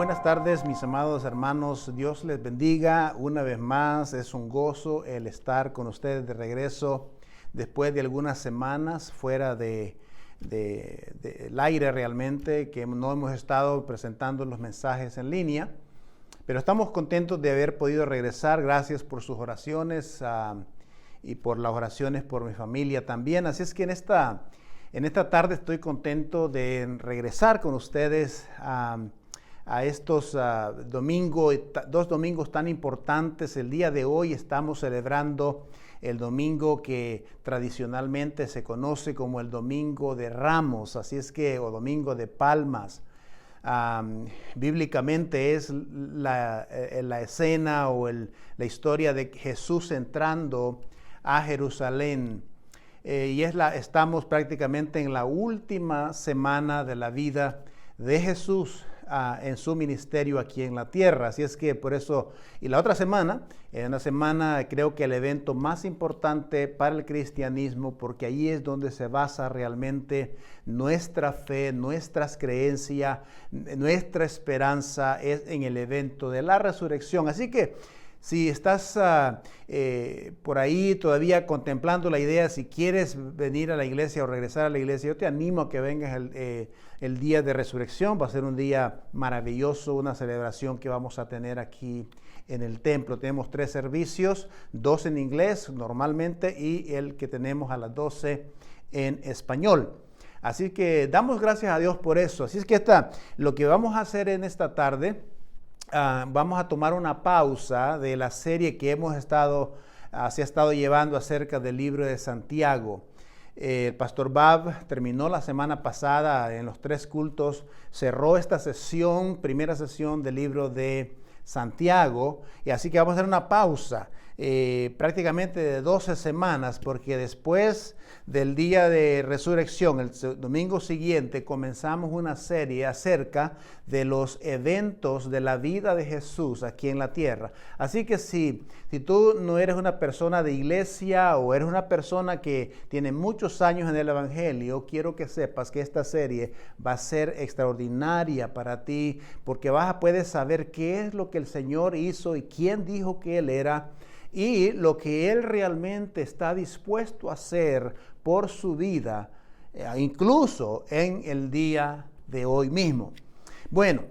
buenas tardes, mis amados hermanos. Dios les bendiga una vez más. Es un gozo el estar con ustedes de regreso después de algunas semanas fuera del aire realmente, que no hemos estado presentando los mensajes en línea. Pero estamos contentos de haber podido regresar. Gracias por sus oraciones y por las oraciones por mi familia también. Así es que en esta tarde estoy contento de regresar con ustedes a estos dos domingos tan importantes. El día de hoy estamos celebrando el domingo que tradicionalmente se conoce como el Domingo de Ramos, así es que, o Domingo de Palmas. Bíblicamente es la escena o la historia de Jesús entrando a Jerusalén. Estamos prácticamente en la última semana de la vida de Jesús en su ministerio aquí en la tierra. Así es que por eso, y la otra semana, es una semana creo que el evento más importante para el cristianismo, porque ahí es donde se basa realmente nuestra fe, nuestras creencias, nuestra esperanza es en el evento de la resurrección. Así que si estás por ahí todavía contemplando la idea, si quieres venir a la iglesia o regresar a la iglesia, yo te animo a que vengas el día de resurrección. Va a ser un día maravilloso, una celebración que vamos a tener aquí en el templo. Tenemos 3 servicios, 2 en inglés normalmente y el que tenemos a las 12 en español. Así que damos gracias a Dios por eso. Así es que lo que vamos a hacer en esta tarde, vamos a tomar una pausa de la serie que se ha estado llevando acerca del libro de Santiago. El pastor Bab terminó la semana pasada en los 3 cultos, cerró esta primera sesión del libro de Santiago, y así que vamos a hacer una pausa prácticamente de 12 semanas, porque después del día de resurrección, el domingo siguiente, comenzamos una serie acerca de los eventos de la vida de Jesús aquí en la tierra. Así que si tú no eres una persona de iglesia o eres una persona que tiene muchos años en el Evangelio, quiero que sepas que esta serie va a ser extraordinaria para ti, porque puedes saber qué es lo que el Señor hizo y quién dijo que Él era, y lo que Él realmente está dispuesto a hacer por su vida, incluso en el día de hoy mismo. Bueno,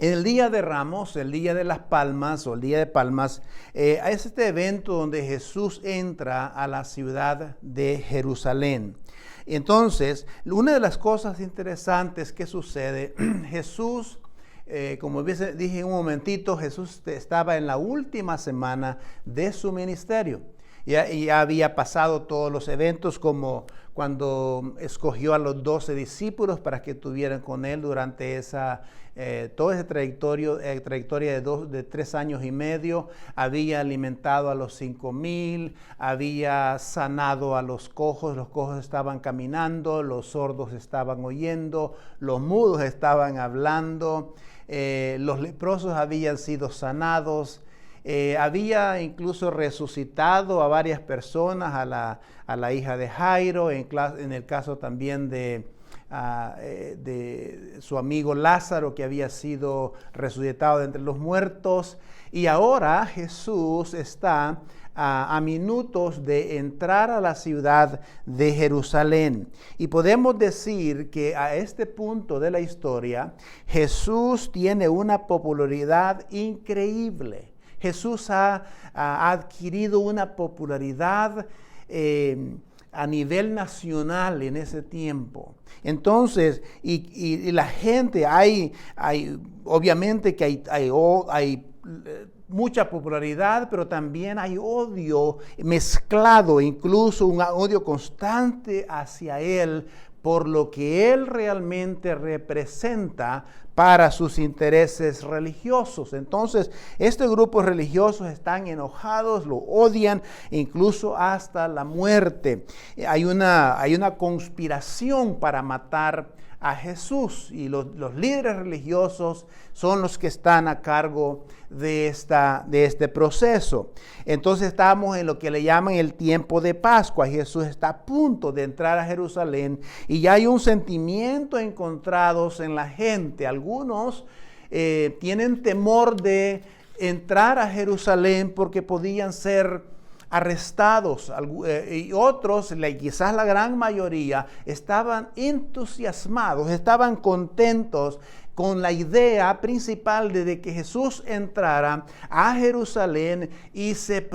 el Día de Ramos, el Día de las Palmas o el Día de Palmas, es este evento donde Jesús entra a la ciudad de Jerusalén. Entonces, una de las cosas interesantes que sucede, Jesús, como dije en un momentito, Jesús estaba en la última semana de su ministerio. Ya había pasado todos los eventos, como cuando escogió a los 12 discípulos para que estuvieran con él durante toda esa trayectoria de 3 años y medio. Había alimentado a los 5,000, había sanado a los cojos estaban caminando, los sordos estaban oyendo, los mudos estaban hablando, los leprosos habían sido sanados. Había incluso resucitado a varias personas, a la hija de Jairo, en el caso también de su amigo Lázaro, que había sido resucitado de entre los muertos. Y ahora Jesús está a minutos de entrar a la ciudad de Jerusalén. Y podemos decir que a este punto de la historia, Jesús tiene una popularidad increíble. Jesús ha adquirido una popularidad a nivel nacional en ese tiempo. Entonces, y la gente, obviamente que hay mucha popularidad, pero también hay odio mezclado, incluso un odio constante hacia Él, por lo que Él realmente representa para sus intereses religiosos. Entonces, estos grupos religiosos están enojados, lo odian, incluso hasta la muerte. Hay una conspiración para matar a Jesús, y los líderes religiosos son los que están a cargo de este proceso. Entonces estamos en lo que le llaman el tiempo de Pascua. Jesús está a punto de entrar a Jerusalén y ya hay un sentimiento encontrados en la gente. Algunos tienen temor de entrar a Jerusalén porque podían ser arrestados, y otros, quizás la gran mayoría, estaban entusiasmados, estaban contentos con la idea principal de que Jesús entrara a Jerusalén y se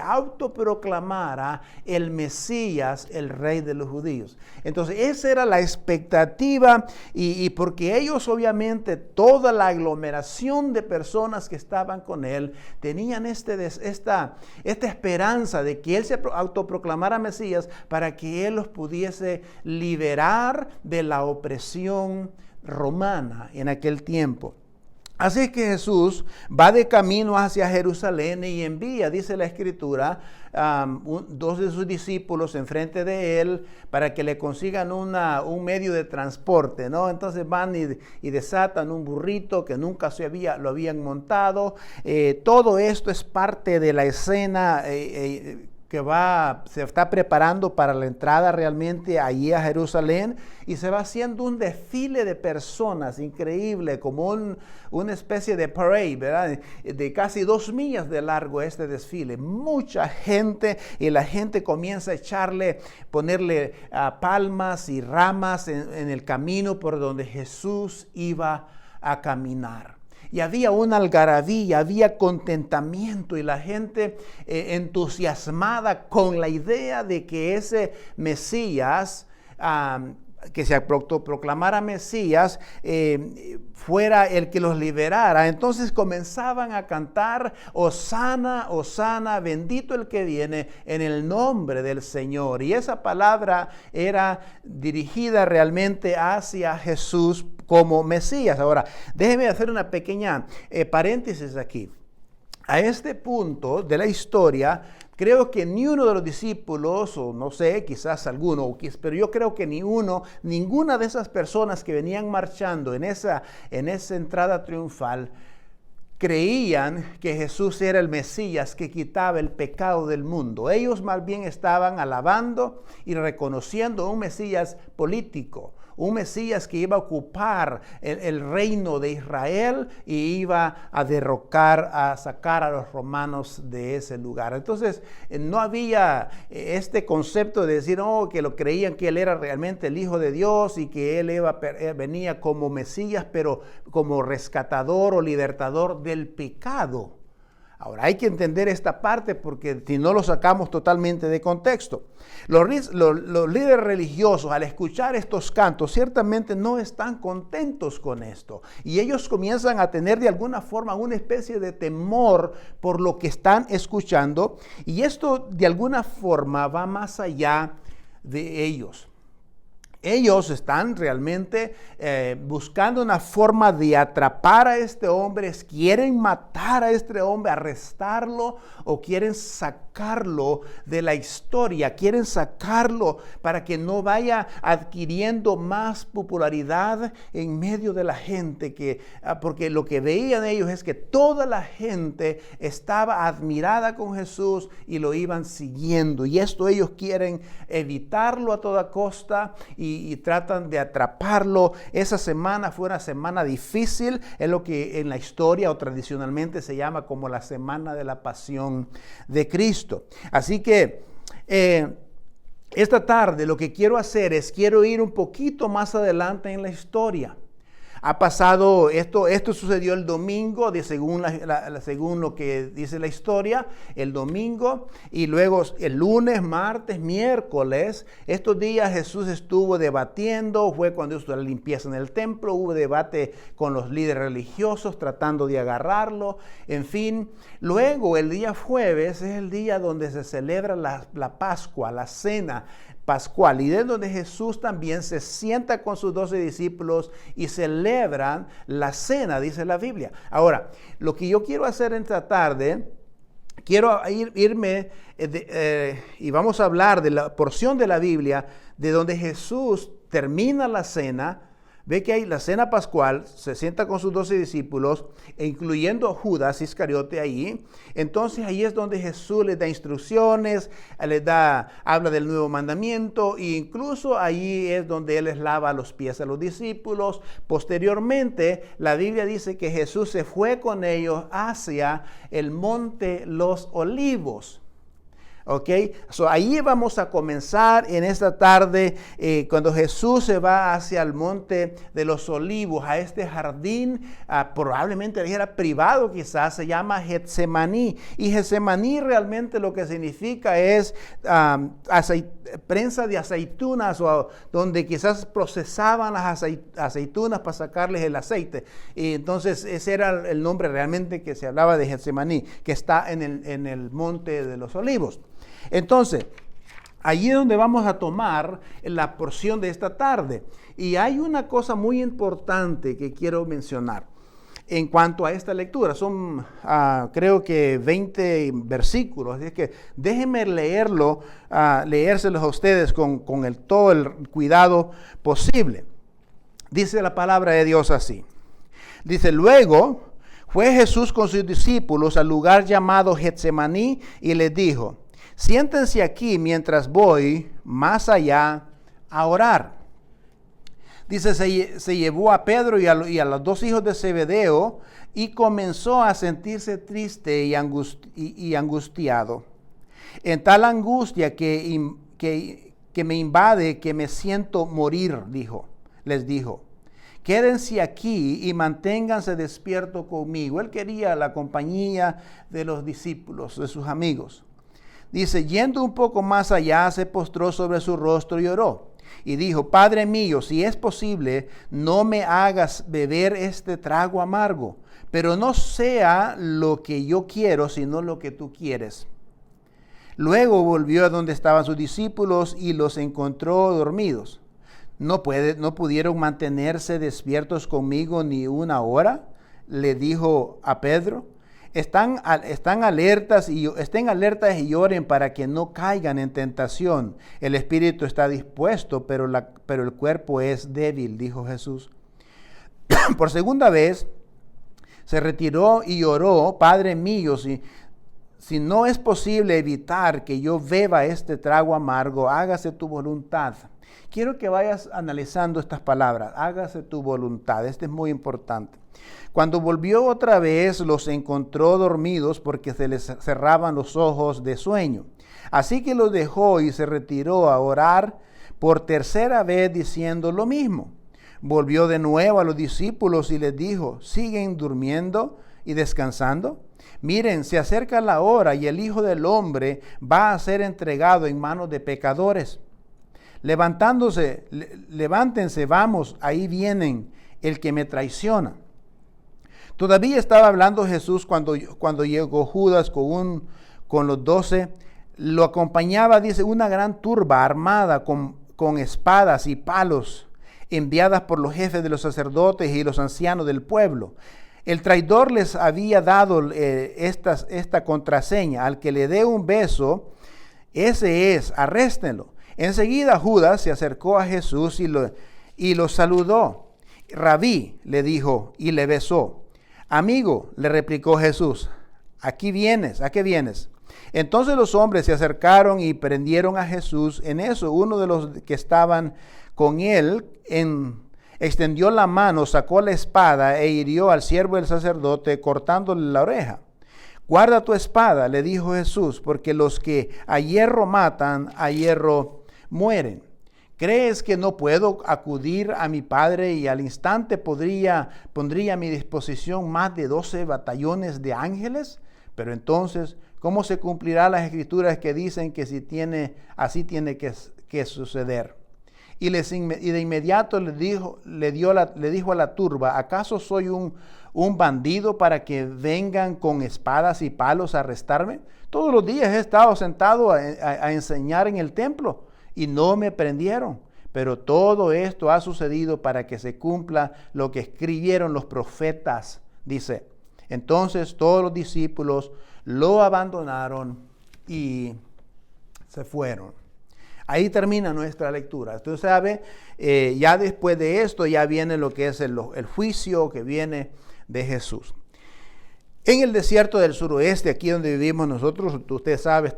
autoproclamara el Mesías, el Rey de los judíos. Entonces esa era la expectativa, y porque ellos obviamente, toda la aglomeración de personas que estaban con él, tenían esta esperanza de que él se autoproclamara Mesías para que él los pudiese liberar de la opresión romana en aquel tiempo. Así que Jesús va de camino hacia Jerusalén y envía, dice la Escritura, dos de sus discípulos enfrente de él para que le consigan un medio de transporte, ¿no? Entonces van y desatan un burrito que nunca lo habían montado. Todo esto es parte de la escena que se está preparando para la entrada realmente allí a Jerusalén, y se va haciendo un desfile de personas increíble, como una especie de parade, ¿verdad? De casi 2 millas de largo este desfile. Mucha gente, y la gente comienza a ponerle palmas y ramas en el camino por donde Jesús iba a caminar. Y había una algarabía, había contentamiento, y la gente entusiasmada con la idea de que ese Mesías, que se proclamara Mesías, fuera el que los liberara. Entonces comenzaban a cantar: Hosana, Hosana, bendito el que viene en el nombre del Señor. Y esa palabra era dirigida realmente hacia Jesús como Mesías. Ahora, déjeme hacer una pequeña paréntesis aquí. A este punto de la historia, creo que ni uno de los discípulos, o no sé, quizás alguno, pero yo creo que ninguna de esas personas que venían marchando en esa entrada triunfal, creían que Jesús era el Mesías que quitaba el pecado del mundo. Ellos más bien estaban alabando y reconociendo un Mesías político, un Mesías que iba a ocupar el reino de Israel y iba a sacar a los romanos de ese lugar. Entonces no había este concepto de decir que lo creían que él era realmente el Hijo de Dios y que él venía como Mesías, pero como rescatador o libertador del pecado. Ahora hay que entender esta parte, porque si no lo sacamos totalmente de contexto. Los líderes religiosos, al escuchar estos cantos, ciertamente no están contentos con esto. Y ellos comienzan a tener de alguna forma una especie de temor por lo que están escuchando. Y esto de alguna forma va más allá de ellos. Ellos están realmente buscando una forma de atrapar a este hombre, quieren matar a este hombre, arrestarlo, o quieren sacarlo de la historia, quieren sacarlo para que no vaya adquiriendo más popularidad en medio de la gente, porque lo que veían ellos es que toda la gente estaba admirada con Jesús y lo iban siguiendo, y esto ellos quieren evitarlo a toda costa y tratan de atraparlo. Esa semana fue una semana difícil, es lo que en la historia o tradicionalmente se llama como la semana de la pasión de Cristo. Así que esta tarde lo que quiero hacer es, quiero ir un poquito más adelante en la historia. Ha pasado, esto sucedió el domingo, según lo que dice la historia, el domingo, y luego el lunes, martes, miércoles, estos días Jesús estuvo debatiendo. Fue cuando hizo la limpieza en el templo, hubo debate con los líderes religiosos tratando de agarrarlo, en fin. Luego el día jueves es el día donde se celebra la Pascua, la cena pascual, y de donde Jesús también se sienta con sus 12 discípulos y celebran la cena, dice la Biblia. Ahora, lo que yo quiero hacer en esta tarde, quiero irme y vamos a hablar de la porción de la Biblia de donde Jesús termina la cena, Ve que hay la cena pascual, se sienta con sus 12 discípulos, e incluyendo a Judas Iscariote ahí. Entonces ahí es donde Jesús les da instrucciones, habla del nuevo mandamiento, e incluso ahí es donde Él les lava los pies a los discípulos. Posteriormente, la Biblia dice que Jesús se fue con ellos hacia el monte Los Olivos. Ok, ahí vamos a comenzar en esta tarde, cuando Jesús se va hacia el monte de los Olivos, a este jardín, probablemente era privado quizás, se llama Getsemaní. Y Getsemaní realmente lo que significa es prensa de aceitunas, o donde quizás procesaban las aceitunas para sacarles el aceite. Y entonces ese era el nombre realmente que se hablaba de Getsemaní, que está en el monte de los Olivos. Entonces, allí es donde vamos a tomar la porción de esta tarde. Y hay una cosa muy importante que quiero mencionar en cuanto a esta lectura. Son, creo que 20 versículos, así que déjenme leérselos a ustedes con todo el cuidado posible. Dice la palabra de Dios así. Dice, luego fue Jesús con sus discípulos al lugar llamado Getsemaní y les dijo, siéntense aquí mientras voy más allá a orar. Dice, se llevó a Pedro y a los dos hijos de Zebedeo y comenzó a sentirse triste y angustiado. En tal angustia que me invade, que me siento morir, les dijo. Quédense aquí y manténganse despiertos conmigo. Él quería la compañía de los discípulos, de sus amigos. Dice, yendo un poco más allá, se postró sobre su rostro y oró. Y dijo, Padre mío, si es posible, no me hagas beber este trago amargo, pero no sea lo que yo quiero, sino lo que tú quieres. Luego volvió a donde estaban sus discípulos y los encontró dormidos. ¿No pudieron mantenerse despiertos conmigo ni una hora? Le dijo a Pedro. Estén alertas y oren para que no caigan en tentación. El espíritu está dispuesto, pero el cuerpo es débil, dijo Jesús. Por segunda vez se retiró y oró, Padre mío, si no es posible evitar que yo beba este trago amargo, hágase tu voluntad. Quiero que vayas analizando estas palabras, hágase tu voluntad, esto es muy importante. Cuando volvió otra vez, los encontró dormidos porque se les cerraban los ojos de sueño. Así que los dejó y se retiró a orar por tercera vez diciendo lo mismo. Volvió de nuevo a los discípulos y les dijo, ¿siguen durmiendo y descansando? Miren, se acerca la hora y el Hijo del Hombre va a ser entregado en manos de pecadores. Levántense, vamos, ahí vienen el que me traiciona. Todavía estaba hablando Jesús cuando llegó Judas con los 12. Lo acompañaba, dice, una gran turba armada con espadas y palos, enviadas por los jefes de los sacerdotes y los ancianos del pueblo. El traidor les había dado esta contraseña: al que le dé un beso, ese es, arréstenlo. Enseguida Judas se acercó a Jesús y lo saludó. Rabí, le dijo, y le besó. Amigo, le replicó Jesús, ¿a qué vienes? Entonces los hombres se acercaron y prendieron a Jesús. En eso, uno de los que estaban con él extendió la mano, sacó la espada e hirió al siervo del sacerdote, cortándole la oreja. Guarda tu espada, le dijo Jesús, porque los que a hierro matan, a hierro mueren. ¿Crees que no puedo acudir a mi Padre y al instante pondría a mi disposición más de 12 batallones de ángeles? Pero entonces, ¿cómo se cumplirán las escrituras que dicen que así tiene que suceder? Y de inmediato le dijo a la turba, ¿acaso soy un bandido para que vengan con espadas y palos a arrestarme? Todos los días he estado sentado a enseñar en el templo y no me prendieron. Pero todo esto ha sucedido para que se cumpla lo que escribieron los profetas, dice. Entonces todos los discípulos lo abandonaron y se fueron. Ahí termina nuestra lectura. Usted sabe, ya después de esto ya viene lo que es el juicio que viene de Jesús. En el desierto del suroeste, aquí donde vivimos nosotros, usted sabe,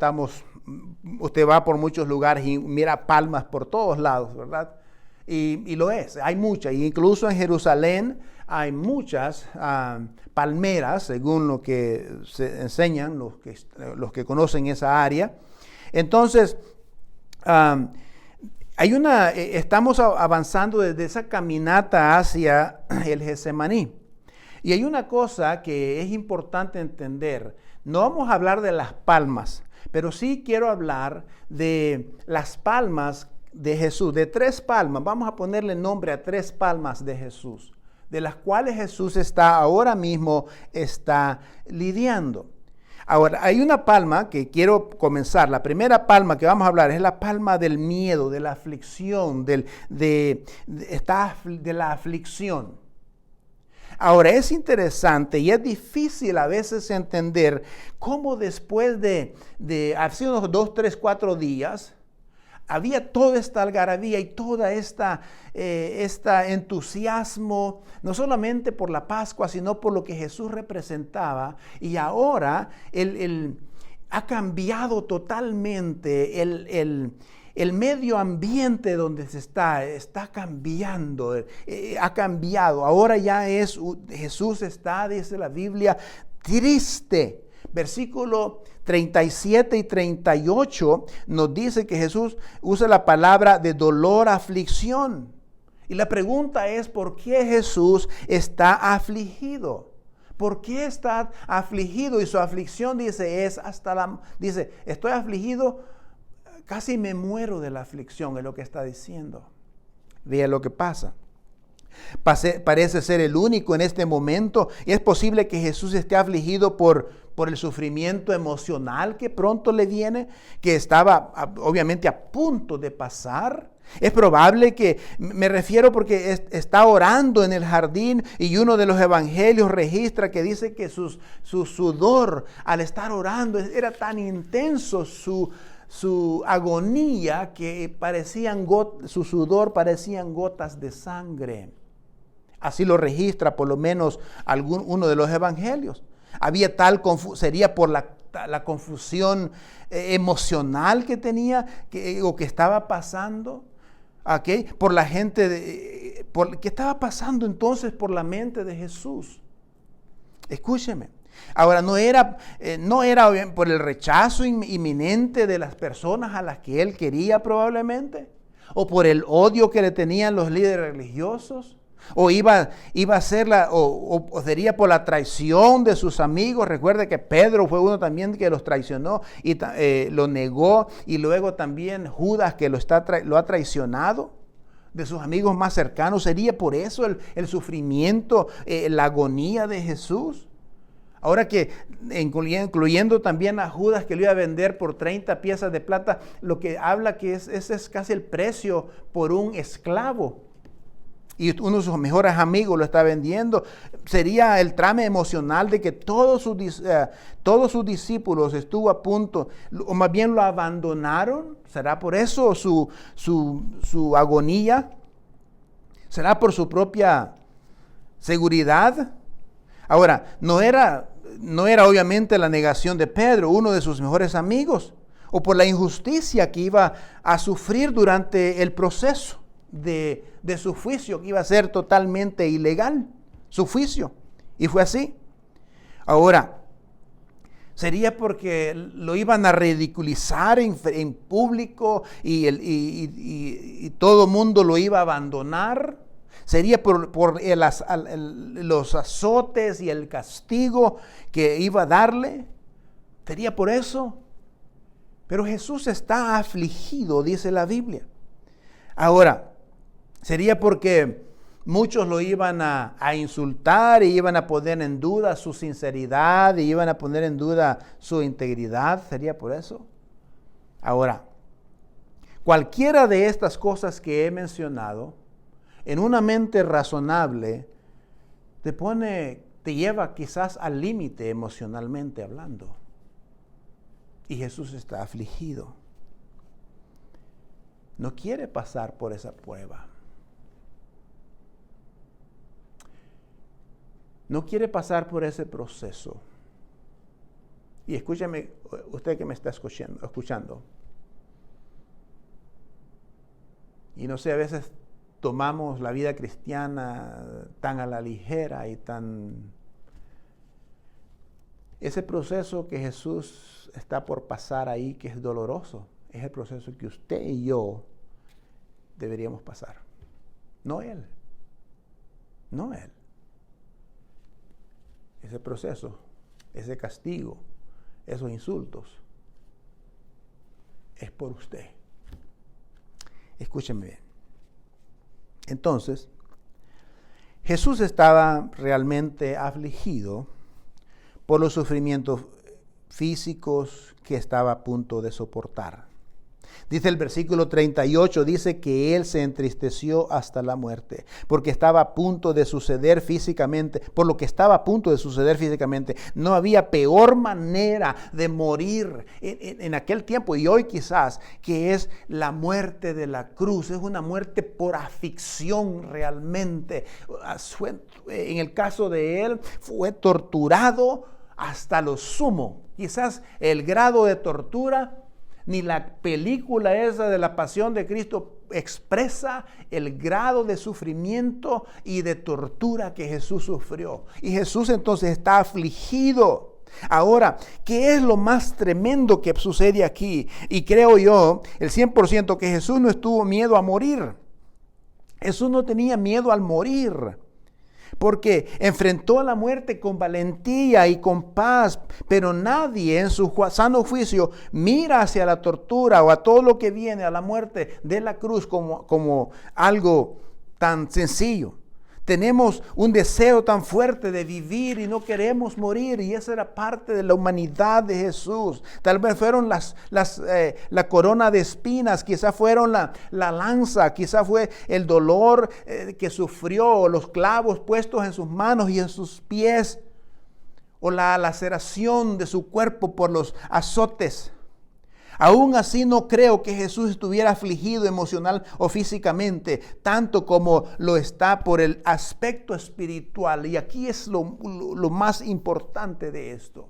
usted va por muchos lugares y mira palmas por todos lados, ¿verdad? Y lo es, hay muchas. Y incluso en Jerusalén hay muchas palmeras, según lo que se enseñan los que conocen esa área. Entonces, estamos avanzando desde esa caminata hacia el Getsemaní. Y hay una cosa que es importante entender. No vamos a hablar de las palmas, pero sí quiero hablar de las palmas de Jesús, de 3 palmas. Vamos a ponerle nombre a 3 palmas de Jesús, de las cuales Jesús ahora mismo está lidiando. Ahora, hay una palma que quiero comenzar. La primera palma que vamos a hablar es la palma del miedo, de la aflicción, de la aflicción. Ahora, es interesante y es difícil a veces entender cómo después de hace unos 2, 3, 4 días, había toda esta algarabía y toda esta entusiasmo, no solamente por la Pascua, sino por lo que Jesús representaba. Y ahora ha cambiado totalmente el medio ambiente donde se está cambiando, ha cambiado. Ahora Jesús está, dice la Biblia, triste. Versículo 37 y 38 nos dice que Jesús usa la palabra de dolor, aflicción. Y la pregunta es, ¿por qué Jesús está afligido? ¿Por qué está afligido? Y su aflicción dice, dice, estoy afligido, casi me muero de la aflicción, es lo que está diciendo. Vea lo que pasa. Parece ser el único en este momento. Y es posible que Jesús esté afligido por el sufrimiento emocional que pronto le viene, que estaba obviamente a punto de pasar. Es probable que, me refiero porque está orando en el jardín y uno de los evangelios registra que dice que su sudor al estar orando era tan intenso, su agonía, que su sudor parecían gotas de sangre. Así lo registra por lo menos uno de los evangelios. Había sería por la confusión emocional que tenía o que estaba pasando. ¿Okay? Por la gente, ¿qué estaba pasando entonces por la mente de Jesús? Escúcheme. Ahora, no era por el rechazo inminente de las personas a las que él quería probablemente, o por el odio que le tenían los líderes religiosos, o iba a ser o sería por la traición de sus amigos. Recuerde que Pedro fue uno también que los traicionó y lo negó, y luego también Judas que lo ha traicionado, de sus amigos más cercanos. ¿Sería por eso el sufrimiento, la agonía de Jesús? Ahora que, incluyendo también a Judas, que lo iba a vender por 30 piezas de plata, lo que habla que ese es casi el precio por un esclavo. Y uno de sus mejores amigos lo está vendiendo. Sería el trama emocional de que todos sus discípulos estuvo a punto, o más bien lo abandonaron. ¿Será por eso su agonía? ¿Será por su propia seguridad? Ahora, no era obviamente la negación de Pedro, uno de sus mejores amigos, o por la injusticia que iba a sufrir durante el proceso de su juicio, que iba a ser totalmente ilegal, su juicio. Y fue así. Ahora, sería porque lo iban a ridiculizar en público y todo el mundo lo iba a abandonar. Sería por los azotes y el castigo que iba a darle. Sería por eso. Pero Jesús está afligido, dice la Biblia. Ahora, sería porque muchos lo iban a insultar y iban a poner en duda su sinceridad y iban a poner en duda su integridad. ¿Sería por eso? Ahora, cualquiera de estas cosas que he mencionado, en una mente razonable, te lleva quizás al límite emocionalmente hablando. Y Jesús está afligido. no quiere pasar por esa prueba. No quiere pasar por ese proceso. Y escúchame, usted que me está escuchando. Y no sé, a veces tomamos la vida cristiana tan a la ligera y tan... Ese proceso que Jesús está por pasar ahí, que es doloroso, es el proceso que usted y yo deberíamos pasar. No Él. No Él. Ese proceso, ese castigo, esos insultos, es por usted. Escúcheme bien. Entonces, Jesús estaba realmente afligido por los sufrimientos físicos que estaba a punto de soportar. Dice el versículo 38, dice que Él se entristeció hasta la muerte, porque estaba a punto de suceder físicamente, por lo que estaba a punto de suceder físicamente. No había peor manera de morir en aquel tiempo y hoy quizás, que es la muerte de la cruz. Es una muerte por aflicción realmente. En el caso de Él, fue torturado hasta lo sumo. Quizás el grado de tortura, ni la película esa de la pasión de Cristo expresa el grado de sufrimiento y de tortura que Jesús sufrió. Y Jesús entonces está afligido. Ahora, ¿qué es lo más tremendo que sucede aquí? Y creo yo, el 100%, que Jesús no tuvo miedo a morir. Jesús no tenía miedo al morir, porque enfrentó a la muerte con valentía y con paz, pero nadie en su sano juicio mira hacia la tortura o a todo lo que viene, a la muerte de la cruz como algo tan sencillo. Tenemos un deseo tan fuerte de vivir y no queremos morir, y esa era parte de la humanidad de Jesús. Tal vez fueron la corona de espinas, quizás fueron la lanza, quizás fue el dolor que sufrió, los clavos puestos en sus manos y en sus pies, o la laceración de su cuerpo por los azotes. Aún así no creo que Jesús estuviera afligido emocional o físicamente, tanto como lo está por el aspecto espiritual. Y aquí es lo más importante de esto.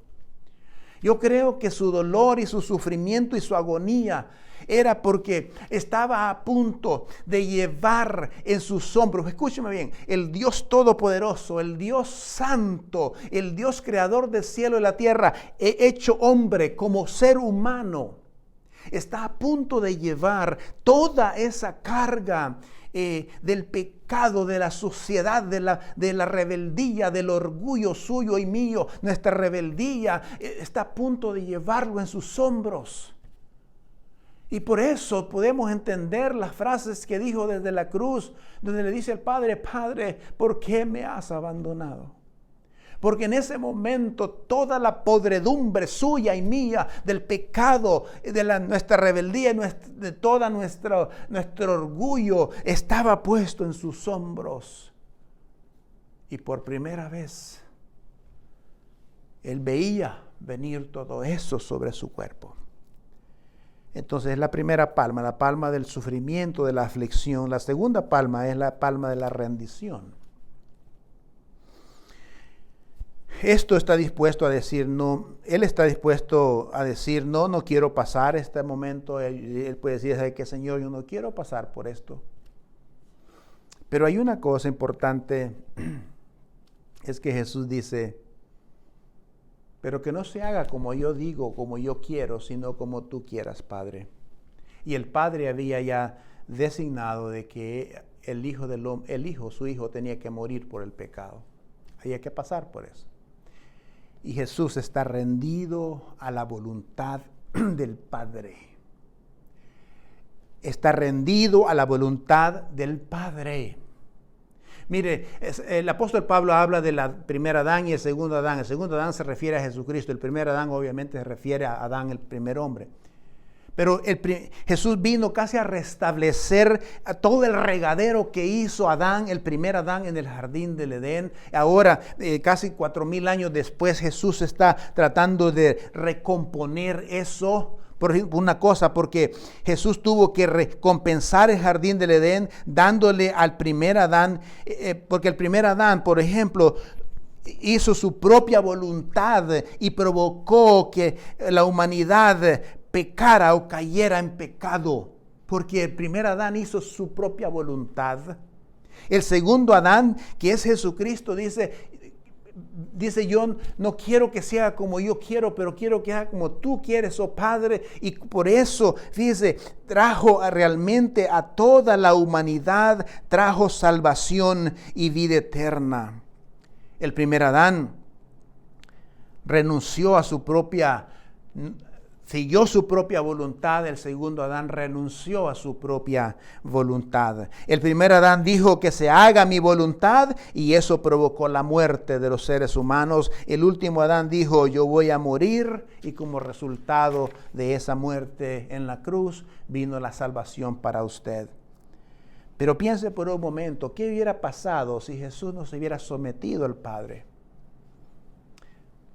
Yo creo que su dolor y su sufrimiento y su agonía era porque estaba a punto de llevar en sus hombros, escúcheme bien, el Dios Todopoderoso, el Dios Santo, el Dios Creador del cielo y la tierra, hecho hombre como ser humano. Está a punto de llevar toda esa carga del pecado, de la suciedad, de la rebeldía, del orgullo suyo y mío. Nuestra rebeldía está a punto de llevarlo en sus hombros. Y por eso podemos entender las frases que dijo desde la cruz, donde le dice al Padre: Padre, ¿por qué me has abandonado? Porque en ese momento toda la podredumbre suya y mía del pecado, de nuestra rebeldía, de todo nuestro orgullo estaba puesto en sus hombros. Y por primera vez Él veía venir todo eso sobre su cuerpo. Entonces es la primera palma, la palma del sufrimiento, de la aflicción. La segunda palma es la palma de la rendición. Esto está dispuesto a decir no. Él está dispuesto a decir no quiero pasar este momento. Él puede decir: ¿sabe qué, Señor? Yo no quiero pasar por esto. Pero hay una cosa importante, es que Jesús dice: pero que no se haga como yo digo, como yo quiero, sino como tú quieras, Padre. Y el Padre había ya designado de que su hijo, tenía que morir por el pecado. Había que pasar por eso. Y Jesús está rendido a la voluntad del Padre. Está rendido a la voluntad del Padre. Mire, el apóstol Pablo habla de la primera Adán y el segundo Adán. El segundo Adán se refiere a Jesucristo. El primer Adán obviamente se refiere a Adán, el primer hombre. Pero Jesús vino casi a restablecer a todo el regadero que hizo Adán, el primer Adán en el jardín del Edén. Ahora, casi 4,000 años después, Jesús está tratando de recomponer eso por una cosa, porque Jesús tuvo que recompensar el jardín del Edén dándole al primer Adán, porque el primer Adán, por ejemplo, hizo su propia voluntad y provocó que la humanidad pecara o cayera en pecado, porque el primer Adán hizo su propia voluntad. El segundo Adán, que es Jesucristo, dice, yo no quiero que sea como yo quiero, pero quiero que sea como tú quieres, oh Padre. Y por eso, fíjese, trajo realmente a toda la humanidad, trajo salvación y vida eterna. El primer Adán renunció a su propia, siguió su propia voluntad. El segundo Adán renunció a su propia voluntad. El primer Adán dijo que se haga mi voluntad y eso provocó la muerte de los seres humanos. El último Adán dijo, yo voy a morir, y como resultado de esa muerte en la cruz vino la salvación para usted. Pero piense por un momento, ¿qué hubiera pasado si Jesús no se hubiera sometido al Padre?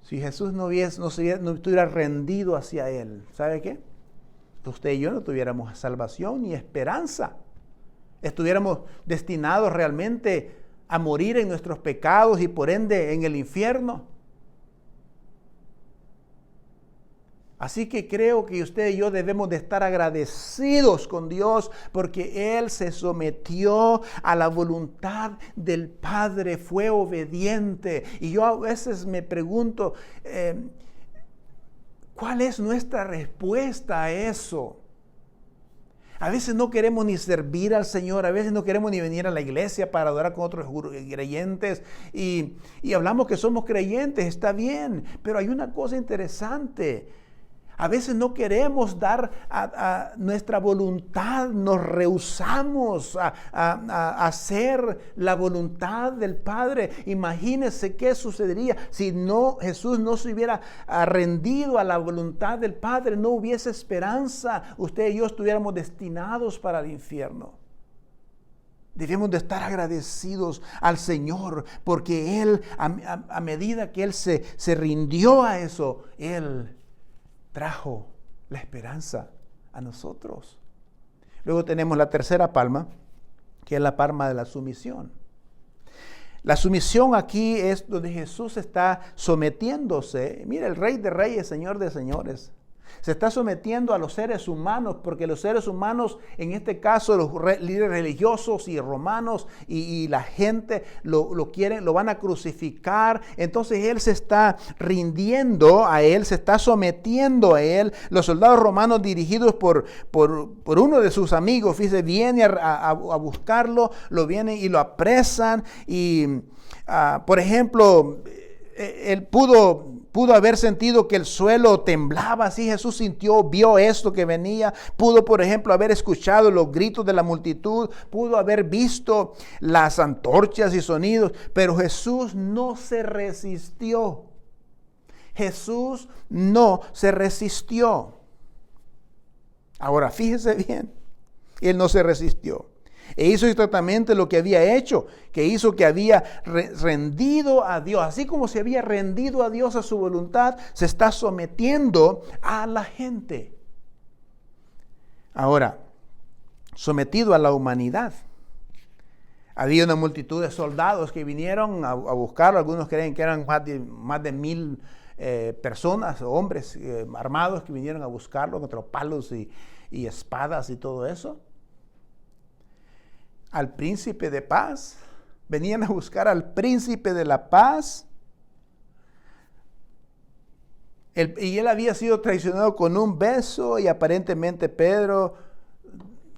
Si Jesús no estuviera rendido hacia Él, ¿sabe qué? Usted y yo no tuviéramos salvación ni esperanza. Estuviéramos destinados realmente a morir en nuestros pecados y por ende en el infierno. Así que creo que usted y yo debemos de estar agradecidos con Dios porque Él se sometió a la voluntad del Padre, fue obediente. Y yo a veces me pregunto, ¿cuál es nuestra respuesta a eso? A veces no queremos ni servir al Señor, a veces no queremos ni venir a la iglesia para adorar con otros creyentes y hablamos que somos creyentes, está bien, pero hay una cosa interesante. A veces no queremos dar a nuestra voluntad, nos rehusamos a hacer la voluntad del Padre. Imagínense qué sucedería si Jesús no se hubiera rendido a la voluntad del Padre, no hubiese esperanza. Usted y yo estuviéramos destinados para el infierno. Debemos de estar agradecidos al Señor porque Él, a medida que Él se rindió a eso, Él trajo la esperanza a nosotros. Luego tenemos la tercera palma, que es la palma de la sumisión. La sumisión aquí es donde Jesús está sometiéndose. Mira, el Rey de Reyes, Señor de Señores, se está sometiendo a los seres humanos, porque los seres humanos, en este caso los líderes religiosos y romanos y la gente lo quieren, lo van a crucificar. Entonces Él se está rindiendo a Él, se está sometiendo a Él. Los soldados romanos, dirigidos por uno de sus amigos, fíjese, viene a buscarlo, lo vienen y lo apresan. Y por ejemplo, él pudo haber sentido que el suelo temblaba, así Jesús vio esto que venía. Pudo, por ejemplo, haber escuchado los gritos de la multitud, pudo haber visto las antorchas y sonidos, pero Jesús no se resistió. Jesús no se resistió. Ahora, fíjese bien, Él no se resistió. E hizo exactamente lo que había hecho, que hizo que había rendido a Dios. Así como se había rendido a Dios a su voluntad, se está sometiendo a la gente. Ahora, sometido a la humanidad. Había una multitud de soldados que vinieron a buscarlo. Algunos creen que eran más de 1000 personas, hombres armados que vinieron a buscarlo contra palos y espadas y todo eso. Al príncipe de paz. Venían a buscar al príncipe de la paz. Y él había sido traicionado con un beso y aparentemente Pedro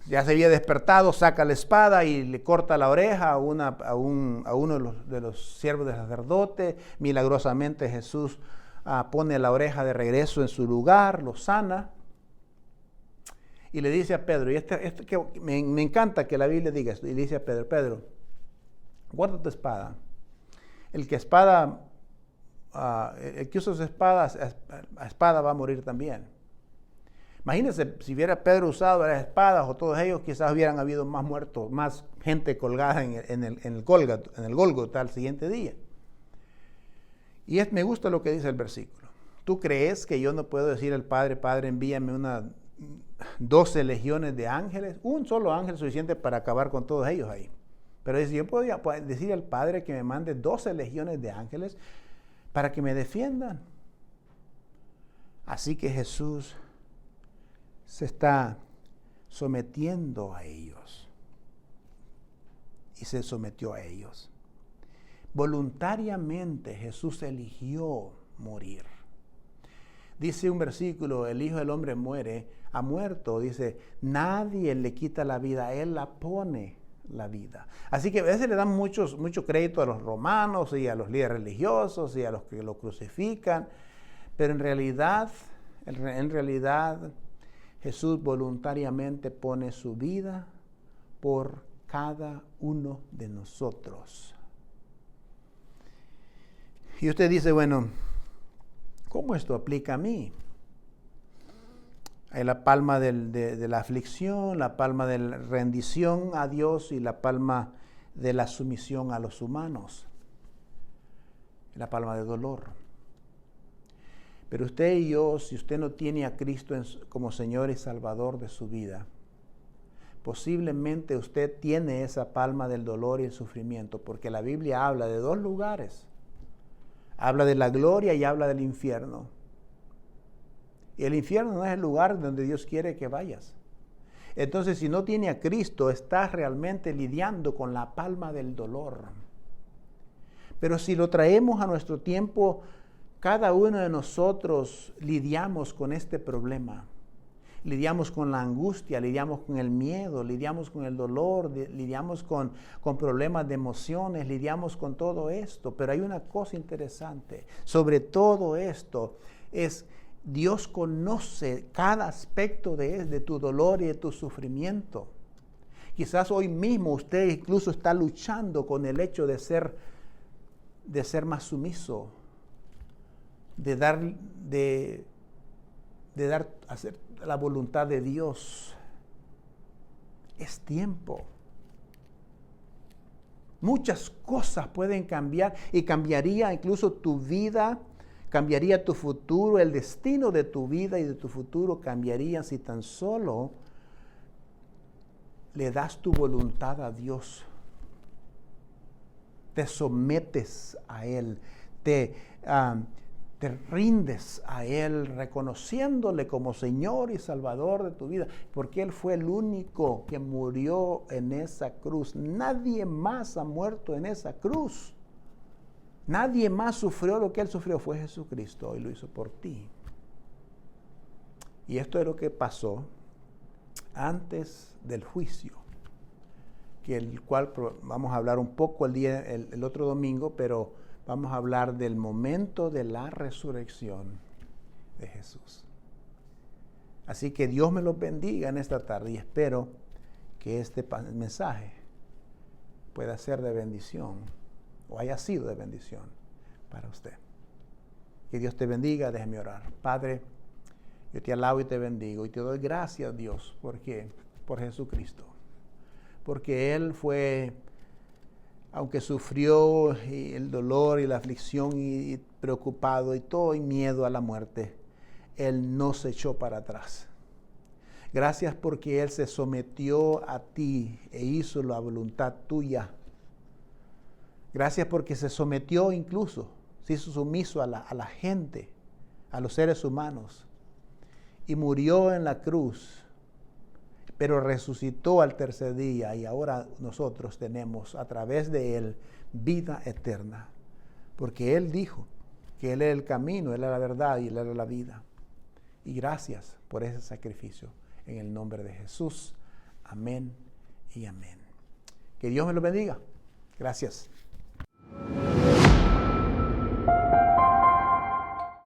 ya se había despertado, saca la espada y le corta la oreja a uno de los siervos del sacerdote. Milagrosamente Jesús pone la oreja de regreso en su lugar, lo sana. Y le dice a Pedro, y que me encanta que la Biblia diga esto, y le dice a Pedro, Pedro, guarda tu espada. El que usa su espada, a espada va a morir también. Imagínense, si hubiera Pedro usado las espadas o todos ellos, quizás hubieran habido más muertos, más gente colgada en el Gólgota al siguiente día. Y me gusta lo que dice el versículo. ¿Tú crees que yo no puedo decir al Padre, Padre, envíame 12 legiones de ángeles? Un solo ángel es suficiente para acabar con todos ellos ahí. Pero si yo podía decir al Padre que me mande 12 legiones de ángeles para que me defiendan. Así que Jesús se está sometiendo a ellos. Y se sometió a ellos. Voluntariamente Jesús eligió morir. Dice un versículo, el Hijo del Hombre ha muerto, dice, nadie le quita la vida, Él la pone la vida. Así que a veces le dan mucho crédito a los romanos y a los líderes religiosos y a los que lo crucifican, pero en realidad Jesús voluntariamente pone su vida por cada uno de nosotros. Y usted dice, bueno, ¿cómo esto aplica a mí? Hay la palma de la aflicción, la palma de la rendición a Dios y la palma de la sumisión a los humanos. La palma de dolor. Pero usted y yo, si usted no tiene a Cristo como Señor y Salvador de su vida, posiblemente usted tiene esa palma del dolor y el sufrimiento, porque la Biblia habla de dos lugares. Habla de la gloria y habla del infierno. Y el infierno no es el lugar donde Dios quiere que vayas. Entonces, si no tiene a Cristo, estás realmente lidiando con la palma del dolor. Pero si lo traemos a nuestro tiempo, cada uno de nosotros lidiamos con este problema. Lidiamos con la angustia, lidiamos con el miedo, lidiamos con el dolor, lidiamos con problemas de emociones, lidiamos con todo esto. Pero hay una cosa interesante sobre todo esto, es Dios conoce cada aspecto de tu dolor y de tu sufrimiento. Quizás hoy mismo usted incluso está luchando con el hecho de ser más sumiso, de hacer la voluntad de Dios. Es tiempo. Muchas cosas pueden cambiar y cambiaría incluso tu vida, cambiaría tu futuro, el destino de tu vida y de tu futuro cambiaría si tan solo le das tu voluntad a Dios. Te sometes a Él, te rindes a Él, reconociéndole como Señor y Salvador de tu vida, porque Él fue el único que murió en esa cruz. Nadie más ha muerto en esa cruz. Nadie más sufrió lo que Él sufrió, fue Jesucristo y lo hizo por ti. Y esto es lo que pasó antes del juicio, que el cual vamos a hablar un poco el otro domingo, pero vamos a hablar del momento de la resurrección de Jesús. Así que Dios me los bendiga en esta tarde y espero que este mensaje pueda ser de bendición o haya sido de bendición para usted. Que Dios te bendiga, déjeme orar. Padre, yo te alabo y te bendigo y te doy gracias, Dios, por Jesucristo. Porque Él fue, aunque sufrió el dolor y la aflicción y preocupado y todo y miedo a la muerte, Él no se echó para atrás. Gracias porque Él se sometió a ti e hizo la voluntad tuya. Gracias porque se sometió incluso, se hizo sumiso a la gente, a los seres humanos, y murió en la cruz, pero resucitó al tercer día y ahora nosotros tenemos a través de Él vida eterna, porque Él dijo que Él era el camino, Él era la verdad y Él era la vida. Y gracias por ese sacrificio en el nombre de Jesús. Amén y amén. Que Dios me lo bendiga. Gracias.